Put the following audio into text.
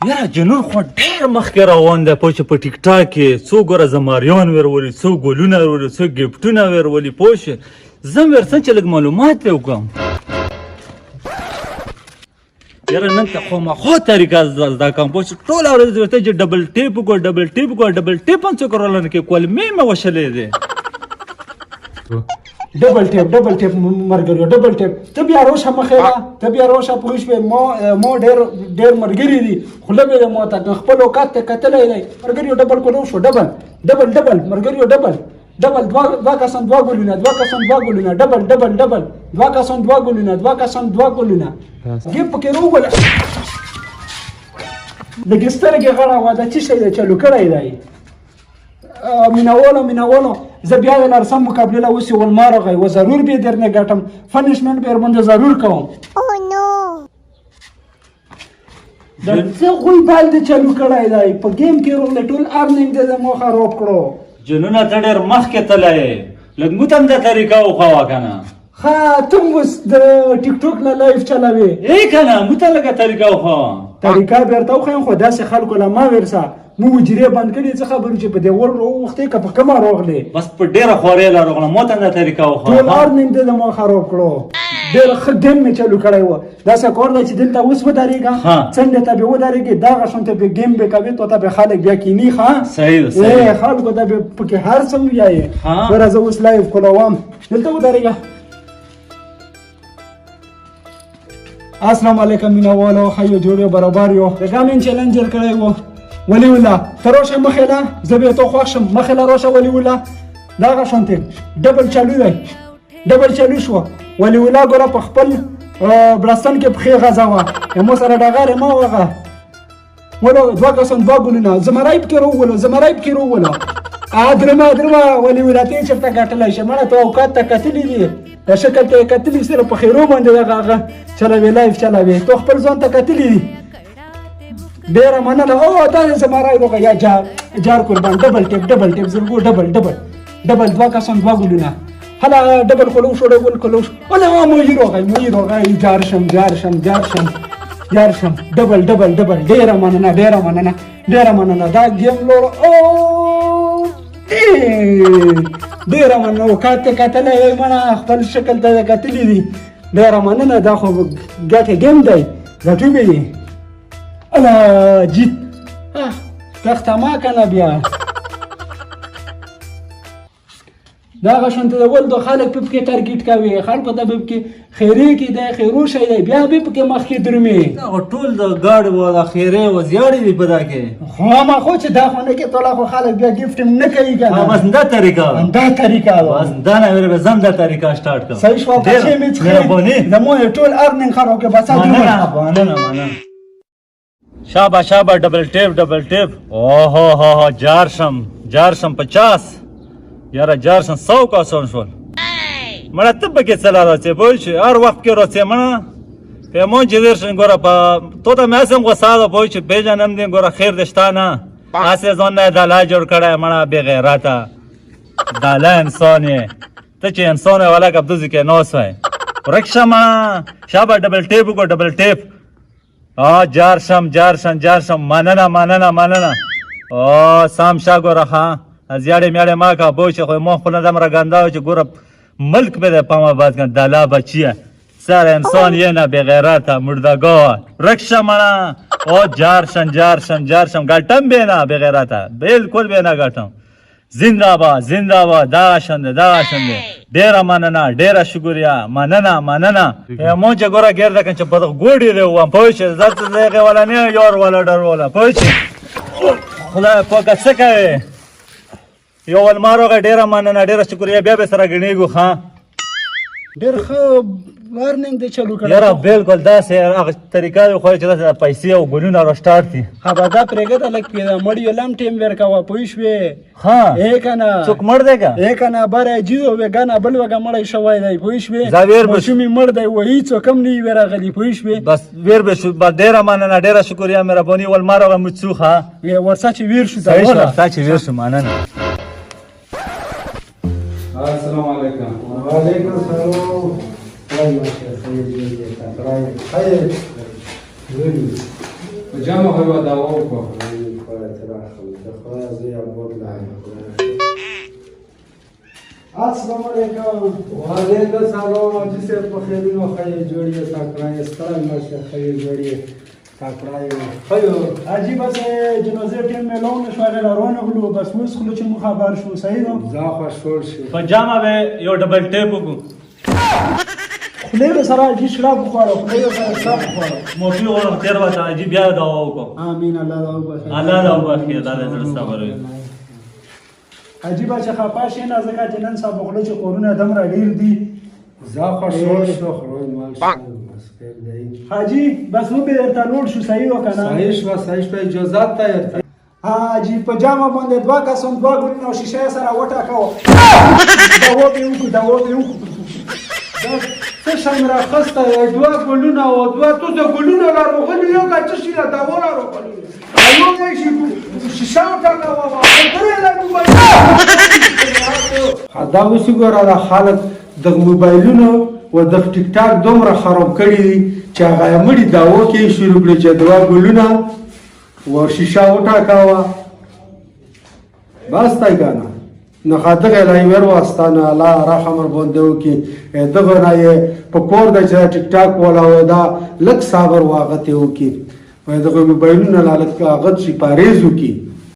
یاره جنون خو ډېر مخکې روان دی پوه په ټیک ټاک کې څو ګوره زماریان ورولي څو ګلونه ورولي څو ګفټونه ورولي پوه شې زه هم ورسم چې لږ معلومات یې وکړم یاره نن ته خامخا طریقه زده کوم پوه شې ټوله ورځ ورته چې ډبل ټیپ وکړه ډبل ټیپ وکړه ډبل ټیپ هم څوک رالنه کې کولمې مې وشلې دی ډبل ټیپ مرګري ډبل ټیپ ته بیا روشه مخې ته بیا روشه پوه شوې مو ډېر مرګري دي خوله مې مو ته خپل اوقات ته کتلی دی مرګري ډبل کولو شو ډبل مرګري ډبل دوه کسان دوه ګلونه دوه کسان دوه ګلونه ډبل دوه کسان دوه ګلونه دوه کسان دوه ګلونه ګیپ پکې روغله د ګسترګې غړه وه دا څه شی دی چلو کړی دی مینوالو زه بیا د نرسم مقابله اوس یې ولما راغی و ضرور به در نه ګټم پنشمنټ به ورباندې ضرور کوم د څه خوی بال دې چلو کړی دی په ګیم کې روغله ټول ارنینګ دې زمو خراب کړو جنونه ته ډېر مخکې تللی لږ موږ ته هم دا طریقه وښوه که نه ها ته اوس د ټیک ټاک نه لایف چلوې ای که نه موږ ته لږه طریقه وښوه طریقه به ورته وښیم خو داسې خلکو له ما ورسه مو وجرې بند کړي څه خبرو چې په دې وختې که په کومه راغلې بس په ډېره خوارۍ لا راغلم ما ته هم دا طریقه وښوه ټول ارنینګ دې زما خراب کړو ډېر ښه ګیم مې چلو کړی و داسې کار دی چې دلته اوس ودرېږه څنډې ته به ودرېږې دغه شانته به ګیم به کوې تو ته به خلک بیا کیني ښه صحیح ده خلکو ته به پکې هر څه ووایې ګوره زه اوس لایف کولوم دلته ودرېږه السلام علیکم مینوالو ښه یو جوړ یو برابر یو د ګامین چیلنجر کړی و ولی الله ته راشه مخې له زه به تو خوښ شم مخې له راشه ولی الله دغه شانتې ډبل چالو دی ډبل چالو شوه ولی الله ګوره په خپل بړستن کې پښې غځوه مو سره ډغارې مه وغه ولو دوه کسان دوه ګلونه زمری پکې روولو درمه ولی الله ته یې چېرته ګټلی شي مړه ته اوقات ته کتلي دي د شکل ته یې کتلي سره په خیرو باندې دغه هغه چلوې لایف چلوې تو خپل ځان ته کتلي دي ډېره مننه او دا زمری روغه یا جار قربان ډبل ټیپ زرګو ډبل دوه کسان دوه ګلونه هله ډبل کولو شو ولا مو یې روغه جار شم ډبل ډېره مننه دا ګیم لوړ او ډېره مننه اوقات ته کتلی وی مړه خپل شکل ته کتلي دي ډېره مننه دا خو ګټې ګیم دی ګټو به دي الا جیت تخته ما کنه بیا دغه شانته د ولدو خلک په کې ټارګېټ کوي خلکو ته به کې خیرې کې دی خیرو شی دی بیا به په کې مخکې درومي دغه ټول د ګاډ و د خیرې و زیاړې دي په دا کې خامخا چې دا خو نه کې ټوله خو خلک بیا ګفټ هم نه کوي که نه بس دا طریقه ده بس دا نه ویره به زم دا طریقه سټارټ کړم صحیح شوه پښې مې څښې زمو یې ټول ارنینګ خراب کړې بس مننه شابه ډبل ټیپ اوه جار شم 50 یاره جار شم 100 کسان شول مړه ته پکې څه لاره چې پوه شې هر وخت کې راځې مړه پیمون چې درشن ګوره په تو ته مې هسې هم غوسه ده پوه شې پېژنم دې ګوره خیر دې شته نه هسې ځان نه یې دالا جوړ کړی مړه بې غیرته دالا انسان یې ته چې انسان یې ولک ابدوزي کې ناست وی ورک شه مړه شابه ډبل ټیپ وکړو ډبل ټیپ جار شم مننه سام شا ګوره ښه زیاړې میاړې ما کا پوه شې خو ما خپله دومره ګنده و چې ګوره ملک به د پامه باد کن دلا بچیه سر انسان یه نه بې غیرته مردگاه رکشه مړه او جار شم ګټم به نه بې غیرته بالکل به نه ګټم زنده باد دغه شنده ډېره مننه ډېره شکریه مننه مو چې ګوره ګرده کن چې په دغه ګوډې دی وم پوه شې زه ته دغې والا نه یار والا ډر والا پوه شې خدای پاکه څه کوې یو ولما راغی ډېره مننه ډېره شکریه بیا به سره ګڼېږو ښه ډېر ښه ارنینګ دې چلو کړی یاره بالکل داسې هغه طریقه دی خو چې داسې پیسې او ګلونه را سټارټ دي ها به دا پرېږده لږ پیدا مړ یو لم ټیم ورکوه پوه شوې ها ای که نه څوک مړ دی که ای که نه بری جیدو وېږه نه بل وږه مړی شوی دی پوه شوې زاویر ماشوم یې مړ دی و هېڅوک هم نه وي ورغلي پوه شوې بس ویر به شو ډېره مننه ډېره شکریه مهرباني ولما راغی موږ څو ښه ورڅه چې ویر شو ورڅه چې ویر شو مننه السلام علیکم وعلیکم السلام جامع هو دعوه السلام علیکم. وعلیکم السلام. حاجی صاحب په خیرونو خیر جوړیه تکړه ستړی مشه خیر جوړیه تکړه خیر. حاجی بس جنازه ټیم ملون شو هغه روانه غلو بس اوس خلو چې مو خبر شو صحیح نو زه خوشحال شو. په جامه به یو ډبل ټیپ وکړو. خله به سره حاجی شراب بخوره خله به سره شراب بخوره. موفي غواړم تیر وته حاجي بیا دعا وکړو. امین الله دې وبخښي. الله دې وبخښي. الله دې زړه صبر وکړي. حاجی بچه خپه شي نه ځکه چې نن سبا خله چې کورونه دم را ډیر دي. زه خوشحال شو خروي مال شو بس خیر دی. حاجی بس مو به درته لوړ شو صحیح وکنه. صحیح شو اجازه ته ورته. حاجی په جامه باندې دوا کسان دوا ګلونه او شیشه سره وټاکاو. دوا دې وکړو. څه شم را خسته دوه ګلونه او دوه تو د ګلونه را روغلي یو کا چې شي را دا ورا روغلي ایو نه شي شیشه ټاکا بابا درې لا موبایل دا وسی ګوره دا خلک د موبایلونو او د ټیک ټاک دومره خراب کړي دي چې هغه مړي دا وکي شروع کړي چې دوه ګلونه او شیشه وټاکاوه بس تای کنه نه خاطر لای ور واستانه الله رحم باندې وکي دغه نه په کور د ټیک ټاک ولا ودا لک صبر واغته وکي وای دغه موبایلونه لک هغه شي پاریز وکي